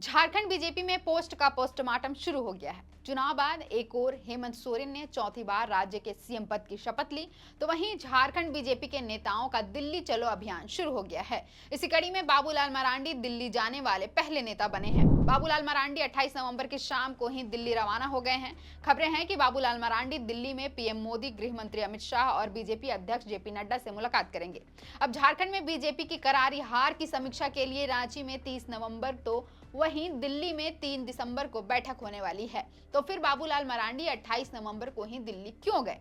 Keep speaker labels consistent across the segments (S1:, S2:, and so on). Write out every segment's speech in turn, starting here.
S1: Jharkhand BJP में post का postmortem शुरू हो गया है। चुनाव बाद एक और हेमंत सोरेन ने चौथी बार राज्य के सीएम पद की शपथ ली, तो वहीं झारखंड बीजेपी के नेताओं का दिल्ली चलो अभियान शुरू हो गया है। इसी कड़ी में बाबूलाल मरांडी दिल्ली जाने वाले पहले नेता बने हैं। बाबूलाल मरांडी 28 नवंबर की शाम को ही दिल्ली रवाना हो गए हैं। खबरें हैं कि बाबूलाल मरांडी दिल्ली में पीएम मोदी, गृह मंत्री अमित शाह और बीजेपी अध्यक्ष जेपी नड्डा से मुलाकात करेंगे। अब झारखंड में बीजेपी की करारी हार की समीक्षा के लिए रांची में 30 नवंबर तो वहीं दिल्ली में 3 दिसंबर को बैठक होने वाली है। तो फिर बाबूलाल मरांडी 28 नवंबर को ही दिल्ली क्यों गए?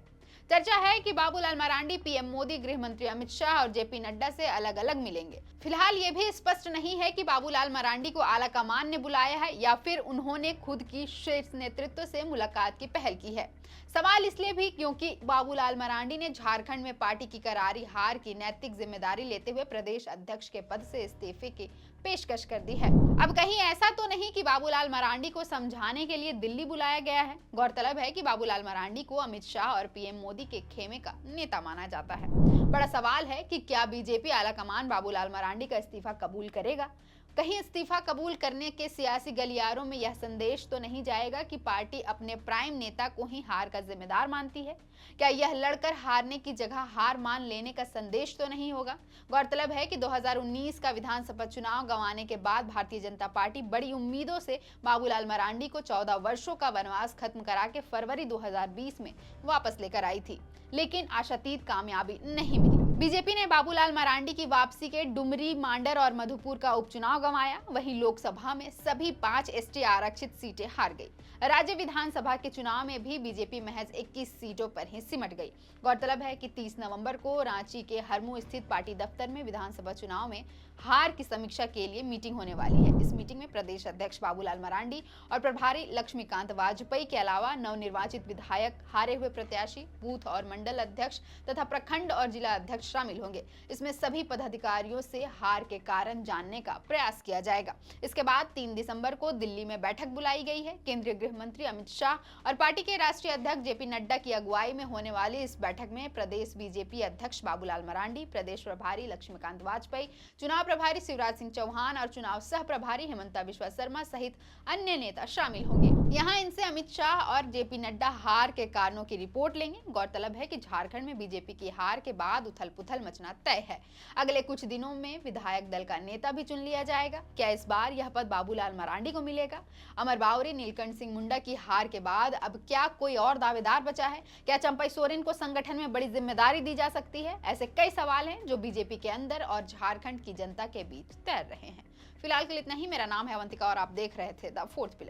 S1: चर्चा है कि बाबूलाल मरांडी पीएम मोदी, गृह मंत्री अमित शाह और जेपी नड्डा से अलग अलग मिलेंगे। फिलहाल ये भी स्पष्ट नहीं है कि बाबूलाल मरांडी को आलाकमान ने बुलाया है या फिर उन्होंने खुद की शीर्ष नेतृत्व से मुलाकात की पहल की है। सवाल इसलिए भी क्योंकि बाबूलाल मरांडी ने झारखंड में पार्टी की करारी हार की नैतिक जिम्मेदारी लेते हुए प्रदेश अध्यक्ष के पद से इस्तीफे की पेशकश कर दी है। अब कहीं ऐसा तो नहीं कि बाबूलाल मरांडी को समझाने के लिए दिल्ली बुलाया गया है। गौरतलब है कि बाबूलाल मरांडी को अमित शाह और पीएम मोदी के खेमे का नेता माना जाता है। बड़ा सवाल है कि क्या बीजेपी आलाकमान बाबूलाल मरांडी का इस्तीफा कबूल करेगा? कहीं इस्तीफा कबूल करने के सियासी गलियारों में यह संदेश तो नहीं जाएगा कि पार्टी अपने प्राइम नेता को ही हार का जिम्मेदार मानती है? क्या यह लड़कर हारने की जगह हार मान लेने का संदेश तो नहीं होगा? गौरतलब है कि 2019 का विधानसभा चुनाव गंवाने के बाद भारतीय जनता पार्टी बड़ी उम्मीदों से बाबूलाल मरांडी को 14 वर्षों का वनवास खत्म करा के फरवरी 2020 में वापस लेकर आई थी, लेकिन आशातीत कामयाबी नहीं मिली। बीजेपी ने बाबूलाल मरांडी की वापसी के डुमरी, मांडर और मधुपुर का उपचुनाव गंवाया। वहीं लोकसभा में सभी 5 एसटी आरक्षित सीटें हार गई। राज्य विधानसभा के चुनाव में भी बीजेपी महज 21 सीटों पर ही सिमट गई। गौरतलब है कि 30 नवंबर को रांची के हरमू स्थित पार्टी दफ्तर में विधानसभा चुनाव में हार की समीक्षा के लिए मीटिंग होने वाली है। इस मीटिंग में प्रदेश अध्यक्ष बाबूलाल मरांडी और प्रभारी लक्ष्मीकांत वाजपेयी के अलावा नवनिर्वाचित विधायक, हारे हुए प्रत्याशी, बूथ और मंडल अध्यक्ष तथा प्रखंड और जिला अध्यक्ष शामिल होंगे। इसमें सभी पदाधिकारियों से हार के कारण जानने का प्रयास किया जाएगा। इसके बाद 3 दिसंबर को दिल्ली में बैठक बुलाई गई है। केंद्रीय गृह मंत्री अमित शाह और पार्टी के राष्ट्रीय अध्यक्ष जेपी नड्डा की अगुवाई में होने वाली इस बैठक में प्रदेश बीजेपी अध्यक्ष बाबूलाल मरांडी, प्रदेश प्रभारी लक्ष्मीकांत वाजपेयी, चुनाव प्रभारी शिवराज सिंह चौहान और चुनाव सह प्रभारी हेमंता बिश्वा शर्मा सहित अन्य नेता शामिल होंगे। यहाँ इनसे अमित शाह और जेपी नड्डा हार के कारणों की रिपोर्ट लेंगे। गौरतलब है कि झारखंड में बीजेपी की हार के बाद उथल पुथल मचना तय है। अगले कुछ दिनों में विधायक दल का नेता भी चुन लिया जाएगा। क्या इस बार यह पद बाबूलाल मरांडी को मिलेगा? अमर बावरी, नीलकंठ सिंह मुंडा की हार के बाद अब क्या कोई और दावेदार बचा है? क्या चंपई सोरेन को संगठन में बड़ी जिम्मेदारी दी जा सकती है? ऐसे कई सवाल हैं जो बीजेपी के अंदर और झारखंड की जनता के बीच तैर रहे हैं। फिलहाल के लिए इतना ही। मेरा नाम है अवंतिका और आप देख रहे थे द फोर्थ पिलर।